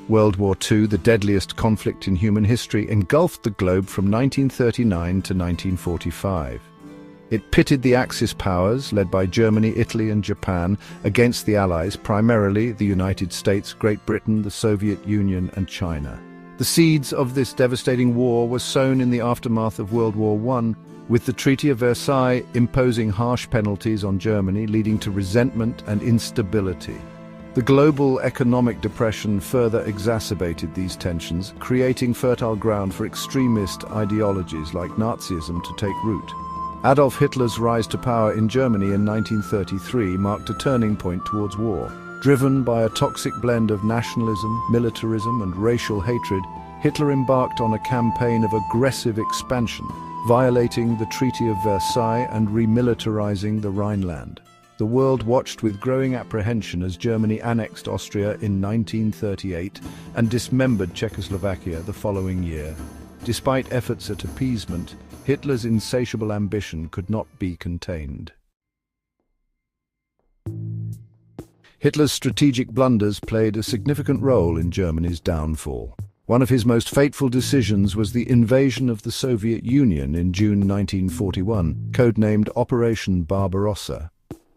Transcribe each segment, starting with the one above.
World War II, the deadliest conflict in human history, engulfed the globe from 1939 to 1945. It pitted the Axis powers, led by Germany, Italy and Japan, against the Allies, primarily the United States, Great Britain, the Soviet Union and China. The seeds of this devastating war were sown in the aftermath of World War I, with the Treaty of Versailles imposing harsh penalties on Germany, leading to resentment and instability. The global economic depression further exacerbated these tensions, creating fertile ground for extremist ideologies like Nazism to take root. Adolf Hitler's rise to power in Germany in 1933 marked a turning point towards war. Driven by a toxic blend of nationalism, militarism and racial hatred, Hitler embarked on a campaign of aggressive expansion, violating the Treaty of Versailles and remilitarizing the Rhineland. The world watched with growing apprehension as Germany annexed Austria in 1938 and dismembered Czechoslovakia the following year. Despite efforts at appeasement, Hitler's insatiable ambition could not be contained. Hitler's strategic blunders played a significant role in Germany's downfall. One of his most fateful decisions was the invasion of the Soviet Union in June 1941, codenamed Operation Barbarossa.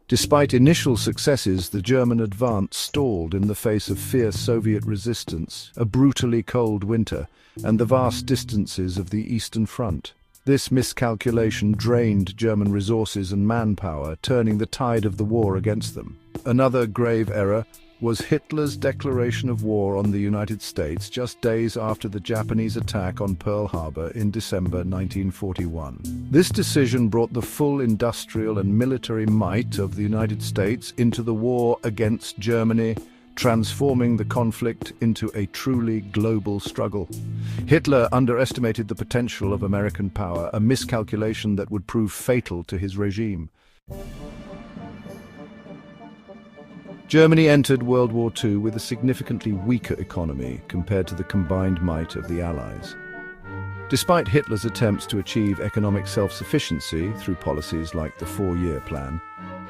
Despite initial successes, the German advance stalled in the face of fierce Soviet resistance, a brutally cold winter, and the vast distances of the Eastern Front. This miscalculation drained German resources and manpower, turning the tide of the war against them. Another grave error was Hitler's declaration of war on the United States just days after the Japanese attack on Pearl Harbor in December 1941. This decision brought the full industrial and military might of the United States into the war against Germany, transforming the conflict into a truly global struggle. Hitler underestimated the potential of American power, a miscalculation that would prove fatal to his regime. Germany entered World War II with a significantly weaker economy compared to the combined might of the Allies. Despite Hitler's attempts to achieve economic self-sufficiency through policies like the Four-Year Plan,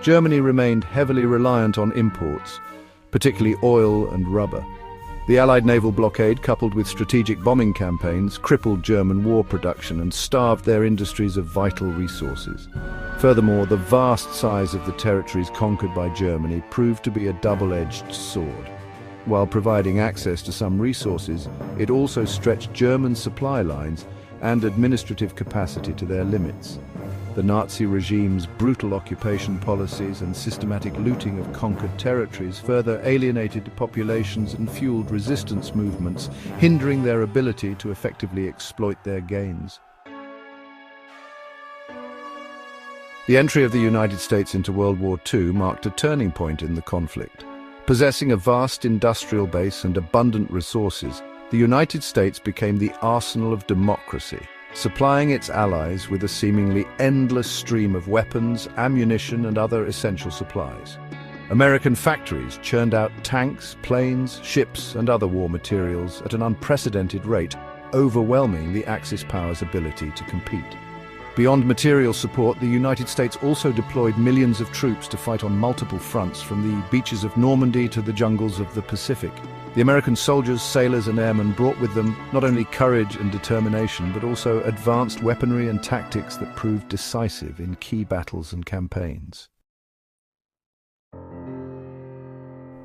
Germany remained heavily reliant on imports, particularly oil and rubber. The Allied naval blockade, coupled with strategic bombing campaigns, crippled German war production and starved their industries of vital resources. Furthermore, the vast size of the territories conquered by Germany proved to be a double-edged sword. While providing access to some resources, it also stretched German supply lines and administrative capacity to their limits. The Nazi regime's brutal occupation policies and systematic looting of conquered territories further alienated populations and fueled resistance movements, hindering their ability to effectively exploit their gains. The entry of the United States into World War II marked a turning point in the conflict. Possessing a vast industrial base and abundant resources, the United States became the arsenal of democracy, supplying its allies with a seemingly endless stream of weapons, ammunition, and other essential supplies. American factories churned out tanks, planes, ships, and other war materials at an unprecedented rate, overwhelming the Axis powers' ability to compete. Beyond material support, the United States also deployed millions of troops to fight on multiple fronts, from the beaches of Normandy to the jungles of the Pacific. The American soldiers, sailors, and airmen brought with them not only courage and determination, but also advanced weaponry and tactics that proved decisive in key battles and campaigns.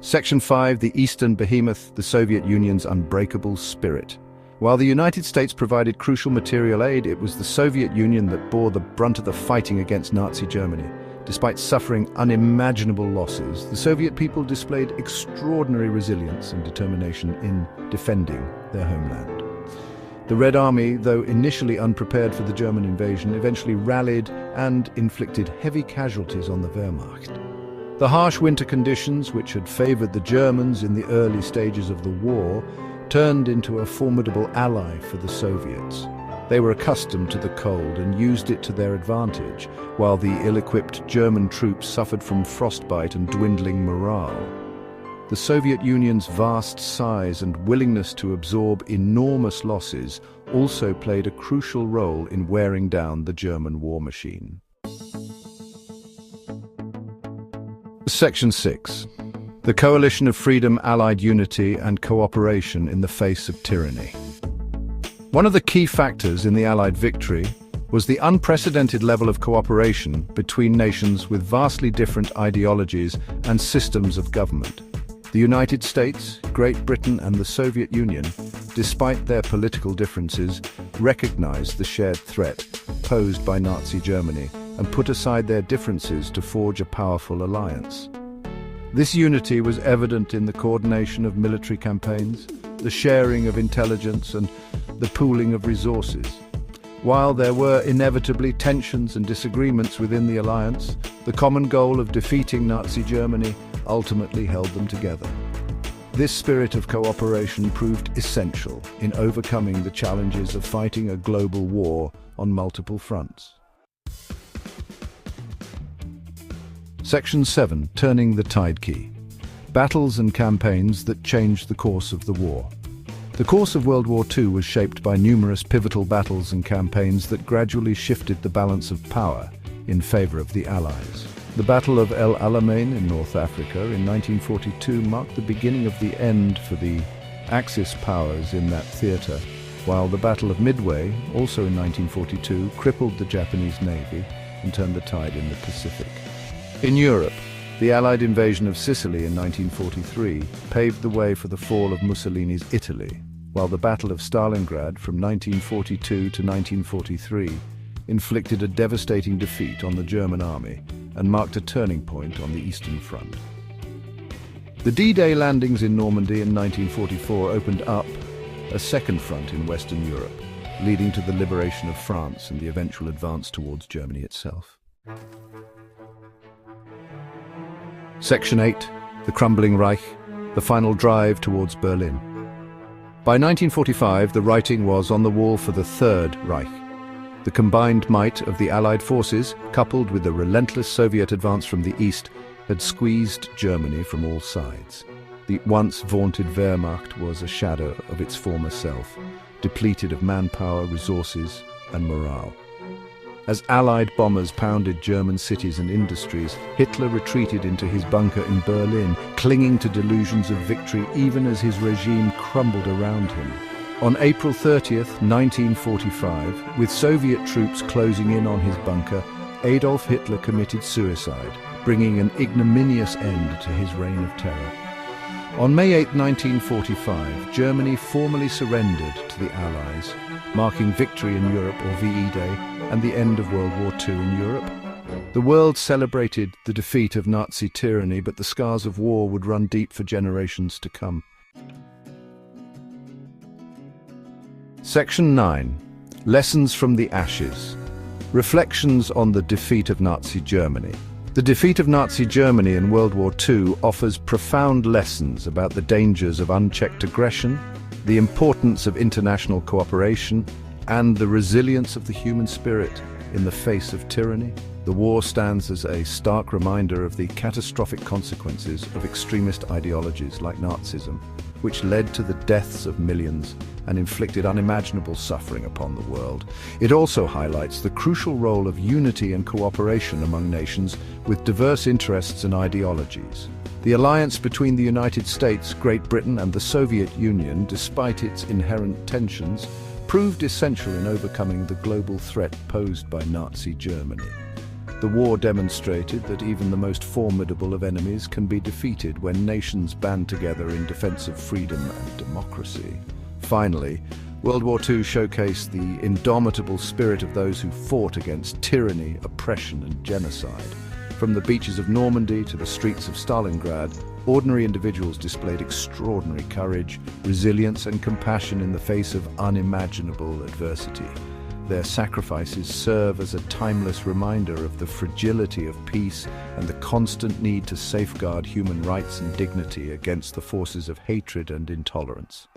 Section 5, the Eastern Behemoth, the Soviet Union's unbreakable spirit. While the United States provided crucial material aid, it was the Soviet Union that bore the brunt of the fighting against Nazi Germany. Despite suffering unimaginable losses, the Soviet people displayed extraordinary resilience and determination in defending their homeland. The Red Army, though initially unprepared for the German invasion, eventually rallied and inflicted heavy casualties on the Wehrmacht. The harsh winter conditions, which had favored the Germans in the early stages of the war, turned into a formidable ally for the Soviets. They were accustomed to the cold and used it to their advantage, while the ill-equipped German troops suffered from frostbite and dwindling morale. The Soviet Union's vast size and willingness to absorb enormous losses also played a crucial role in wearing down the German war machine. Section 6. The coalition of freedom allied unity and cooperation in the face of tyranny. One of the key factors in the Allied victory was the unprecedented level of cooperation between nations with vastly different ideologies and systems of government. The United States, Great Britain, and the Soviet Union, despite their political differences, recognized the shared threat posed by Nazi Germany and put aside their differences to forge a powerful alliance. This unity was evident in the coordination of military campaigns, the sharing of intelligence, and the pooling of resources. While there were inevitably tensions and disagreements within the alliance, the common goal of defeating Nazi Germany ultimately held them together. This spirit of cooperation proved essential in overcoming the challenges of fighting a global war on multiple fronts. Section 7. Turning the tide key. Battles and campaigns that changed the course of the war. The course of World War II was shaped by numerous pivotal battles and campaigns that gradually shifted the balance of power in favor of the Allies. The Battle of El Alamein in North Africa in 1942 marked the beginning of the end for the Axis powers in that theatre, while the Battle of Midway, also in 1942, crippled the Japanese Navy and turned the tide in the Pacific. In Europe, the Allied invasion of Sicily in 1943 paved the way for the fall of Mussolini's Italy, while the Battle of Stalingrad from 1942 to 1943 inflicted a devastating defeat on the German army and marked a turning point on the Eastern Front. The D-Day landings in Normandy in 1944 opened up a second front in Western Europe, leading to the liberation of France and the eventual advance towards Germany itself. Section 8. The Crumbling Reich, the final drive towards Berlin. By 1945, the writing was on the wall for the Third Reich. The combined might of the Allied forces, coupled with the relentless Soviet advance from the east, had squeezed Germany from all sides. The once vaunted Wehrmacht was a shadow of its former self, depleted of manpower, resources, and morale. As Allied bombers pounded German cities and industries, Hitler retreated into his bunker in Berlin, clinging to delusions of victory even as his regime crumbled around him. On April 30th, 1945, with Soviet troops closing in on his bunker, Adolf Hitler committed suicide, bringing an ignominious end to his reign of terror. On May 8, 1945, Germany formally surrendered to the Allies, marking victory in Europe, or VE Day, and the end of World War II in Europe. The world celebrated the defeat of Nazi tyranny, but the scars of war would run deep for generations to come. Section 9. Lessons from the Ashes. Reflections on the defeat of Nazi Germany. The defeat of Nazi Germany in World War II offers profound lessons about the dangers of unchecked aggression, the importance of international cooperation, and the resilience of the human spirit in the face of tyranny. The war stands as a stark reminder of the catastrophic consequences of extremist ideologies like Nazism, which led to the deaths of millions and inflicted unimaginable suffering upon the world. It also highlights the crucial role of unity and cooperation among nations with diverse interests and ideologies. The alliance between the United States, Great Britain, and the Soviet Union, despite its inherent tensions, proved essential in overcoming the global threat posed by Nazi Germany. The war demonstrated that even the most formidable of enemies can be defeated when nations band together in defense of freedom and democracy. Finally, World War II showcased the indomitable spirit of those who fought against tyranny, oppression, and genocide. From the beaches of Normandy to the streets of Stalingrad, ordinary individuals displayed extraordinary courage, resilience, and compassion in the face of unimaginable adversity. Their sacrifices serve as a timeless reminder of the fragility of peace and the constant need to safeguard human rights and dignity against the forces of hatred and intolerance.